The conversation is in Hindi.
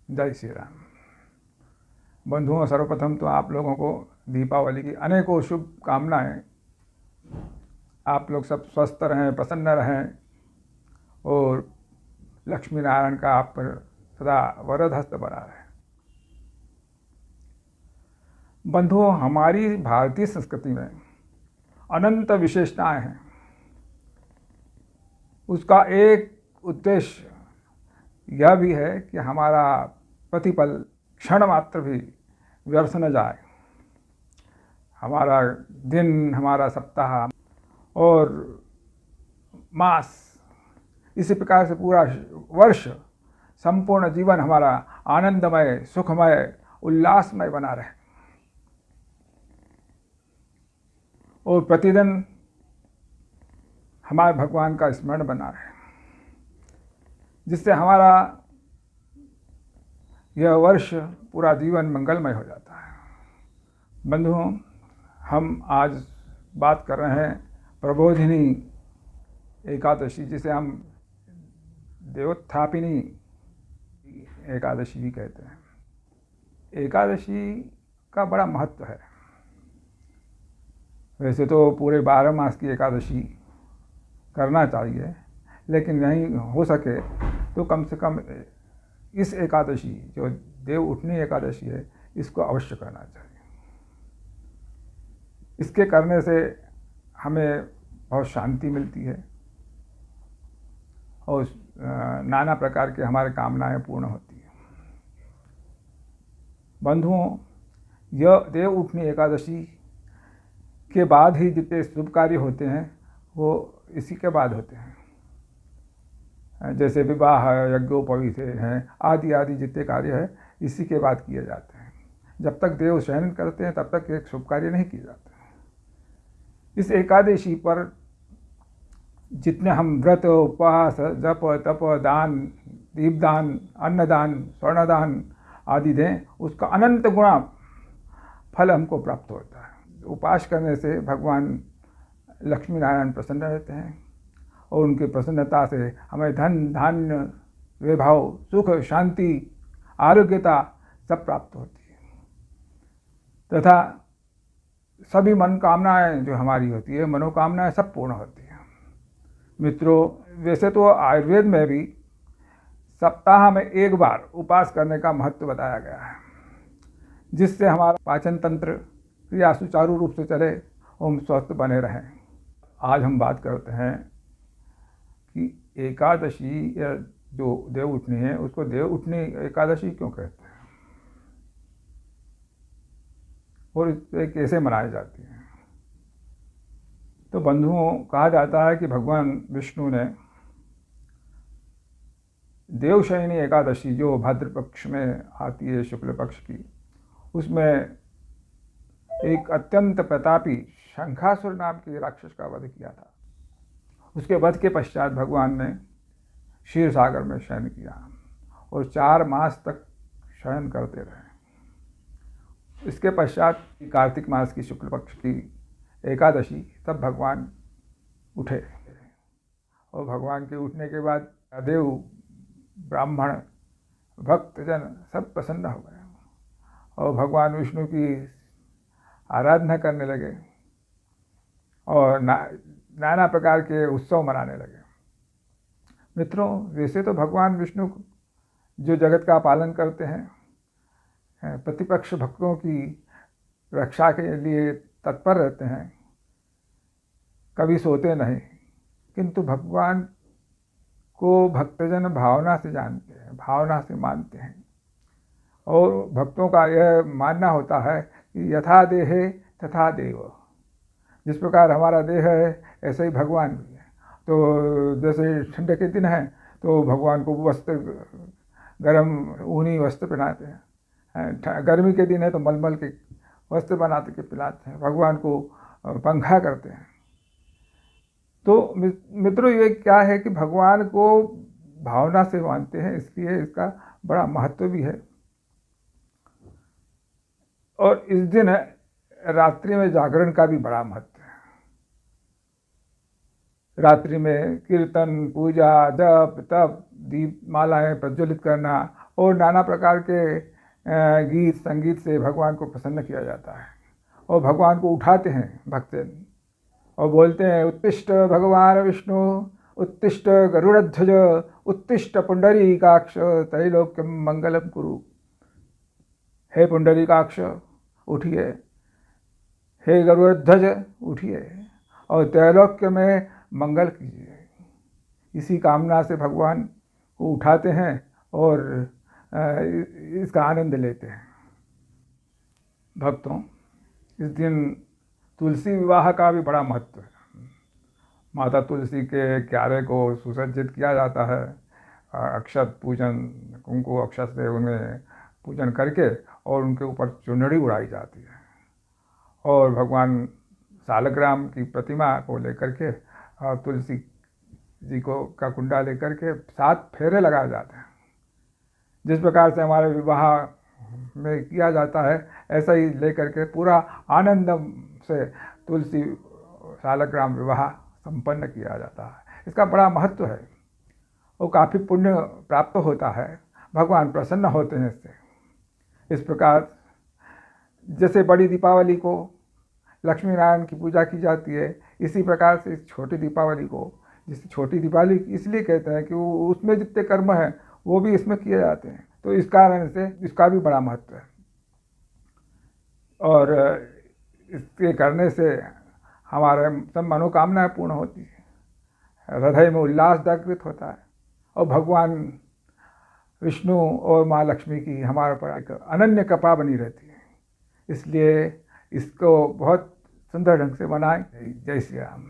जय श्री राम। बंधुओं, सर्वप्रथम तो आप लोगों को दीपावली की अनेकों शुभकामनाएं। आप लोग सब स्वस्थ रहें, प्रसन्न रहें और लक्ष्मी नारायण का आप पर सदा वरद हस्त बना रहे। बंधुओं, हमारी भारतीय संस्कृति में अनंत विशेषताएं हैं। उसका एक उद्देश्य यह भी है कि हमारा प्रतिपल क्षण मात्र भी व्यर्थ न जाए। हमारा दिन, हमारा सप्ताह और मास, इसी प्रकार से पूरा वर्ष, संपूर्ण जीवन हमारा आनंदमय, सुखमय, उल्लासमय बना रहे और प्रतिदिन हमारे भगवान का स्मरण बना रहे, जिससे हमारा यह वर्ष, पूरा जीवन मंगलमय हो जाता है। बंधुओं, हम आज बात कर रहे हैं प्रबोधिनी एकादशी, जिसे हम देवोत्थापिनी एकादशी भी कहते हैं। एकादशी का बड़ा महत्व है। वैसे तो पूरे 12 मास की एकादशी करना चाहिए, लेकिन नहीं हो सके तो कम से कम इस एकादशी, जो देव उठनी एकादशी है, इसको अवश्य करना चाहिए। इसके करने से हमें बहुत शांति मिलती है और नाना प्रकार के हमारे कामनाएं पूर्ण होती हैं। बंधुओं, यह देव उठनी एकादशी के बाद ही जितने शुभ कार्य होते हैं वो इसी के बाद होते हैं। जैसे विवाह, यज्ञोपवीत हैं, आदि आदि जितने कार्य हैं इसी के बाद किए जाते हैं। जब तक देव शयन करते हैं तब तक एक शुभ कार्य नहीं किए जाते हैं। इस एकादशी पर जितने हम व्रत, उपवास, जप, तप, दान, दीपदान, अन्नदान, स्वर्णदान आदि दें, उसका अनंत गुणा फल हमको प्राप्त होता है। उपवास करने से भगवान लक्ष्मी नारायण प्रसन्न रहते हैं और उनकी प्रसन्नता से हमें धन, धान्य, वैभव, सुख, शांति, आरोग्यता सब प्राप्त होती है तथा सभी मनोकामनाएं जो हमारी होती है, मनोकामनाएं सब पूर्ण होती हैं। मित्रों, वैसे तो आयुर्वेद में भी सप्ताह में एक बार उपवास करने का महत्व बताया गया है, जिससे हमारा पाचन तंत्र क्रिया सुचारू रूप से चले और हम स्वस्थ बने रहें। आज हम बात करते हैं कि एकादशी या जो देव उठनी है, उसको देव उठनी एकादशी क्यों कहते हैं और इसे कैसे मनाई जाती है। तो बंधुओं, कहा जाता है कि भगवान विष्णु ने देवशयनी एकादशी, जो भाद्र पक्ष में आती है, शुक्ल पक्ष की, उसमें एक अत्यंत प्रतापी शंखासुर नाम के राक्षस का वध किया था। उसके वध के पश्चात भगवान ने क्षीर सागर में शयन किया और 4 मास तक शयन करते रहे। इसके पश्चात कार्तिक मास की शुक्ल पक्ष की एकादशी, तब भगवान उठे और भगवान के उठने के बाद देव, ब्राह्मण, भक्तजन सब प्रसन्न हो गए और भगवान विष्णु की आराधना करने लगे और नाना प्रकार के उत्सव मनाने लगे। मित्रों, वैसे तो भगवान विष्णु जो जगत का पालन करते हैं, प्रतिपक्ष भक्तों की रक्षा के लिए तत्पर रहते हैं, कभी सोते नहीं, किंतु भगवान को भक्तजन भावना से जानते हैं, भावना से मानते हैं और भक्तों का यह मानना होता है कि यथा देहे तथा देव। जिस प्रकार हमारा देह है ऐसे ही भगवान भी है। तो जैसे ठंड के दिन हैं तो भगवान को वस्त्र, गर्म ऊनी वस्त्र पहनाते हैं, गर्मी के दिन है तो मलमल के वस्त्र बनाते के पिलाते हैं, भगवान को पंखा करते हैं। तो मित्रों, ये क्या है कि भगवान को भावना से मानते हैं, इसलिए इसका बड़ा महत्व भी है। और इस दिन रात्रि में जागरण का भी बड़ा महत्व है। रात्रि में कीर्तन, पूजा, जप, तप, दीप मालाएं प्रज्वलित करना और नाना प्रकार के गीत संगीत से भगवान को प्रसन्न किया जाता है। और भगवान को उठाते हैं भक्तजन और बोलते हैं, उत्तिष्ठ भगवान विष्णु, उत्तिष्ठ गरुड़ध्वज, उत्तिष्ठ पुंडरीकाक्ष, त्रैलोक्यम मंगलम कुरु। हे पुंडरीकाक्ष उठिए, हे गरुड़ध्वज उठिए और त्रैलोक्य में मंगल कीजिए। इसी कामना से भगवान को उठाते हैं और इसका आनंद लेते हैं। भक्तों, इस दिन तुलसी विवाह का भी बड़ा महत्व है। माता तुलसी के क्यारे को सुसज्जित किया जाता है, अक्षत पूजन, कुंकु अक्षत से उन्हें पूजन करके और उनके ऊपर चुनरी उड़ाई जाती है और भगवान सालग्राम की प्रतिमा को लेकर के तुलसी जी को का कुंडा लेकर के 7 फेरे लगाए जाते हैं। जिस प्रकार से हमारे विवाह में किया जाता है, ऐसा ही लेकर के पूरा आनंद से तुलसी सालग्राम विवाह संपन्न किया जाता है। इसका बड़ा महत्व है और काफ़ी पुण्य प्राप्त होता है, भगवान प्रसन्न होते हैं इससे। इस प्रकार जैसे बड़ी दीपावली को लक्ष्मी नारायण की पूजा की जाती है, इसी प्रकार से छोटी दीपावली को, जिसे छोटी दीपावली इसलिए कहते हैं कि उसमें जितने कर्म हैं वो भी इसमें किए जाते हैं, तो इस कारण से इसका भी बड़ा महत्व है। और इसके करने से हमारे सब मनोकामनाएं पूर्ण होती है, हृदय में उल्लास जागृत होता है और भगवान विष्णु और माँ लक्ष्मी की हमारे पर एक अनन्य कृपा बनी रहती है। इसलिए इसको बहुत सुंदर ढंग से मनाएं। जय श्री राम।